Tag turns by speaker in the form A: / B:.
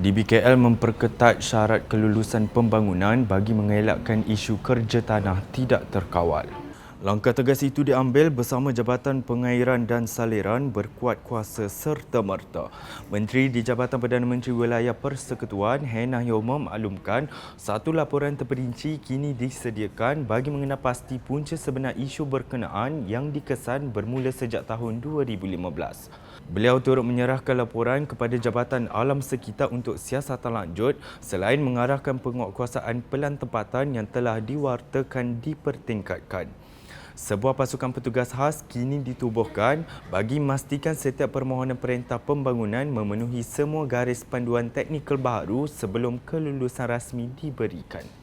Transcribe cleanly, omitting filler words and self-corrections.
A: DBKL memperketat syarat kelulusan pembangunan bagi mengelakkan isu kerja tanah tidak terkawal. Langkah tegas itu diambil bersama Jabatan Pengairan dan Saliran berkuat kuasa serta-merta. Menteri di Jabatan Perdana Menteri Wilayah Persekutuan, Hannah Yeoh memaklumkan satu laporan terperinci kini disediakan bagi mengenal pasti punca sebenar isu berkenaan yang dikesan bermula sejak tahun 2015. Beliau turut menyerahkan laporan kepada Jabatan Alam Sekitar untuk siasatan lanjut selain mengarahkan penguatkuasaan pelan tempatan yang telah diwartakan dipertingkatkan. Sebuah pasukan petugas khas kini ditubuhkan bagi memastikan setiap permohonan perintah pembangunan memenuhi semua garis panduan teknikal baharu sebelum kelulusan rasmi diberikan.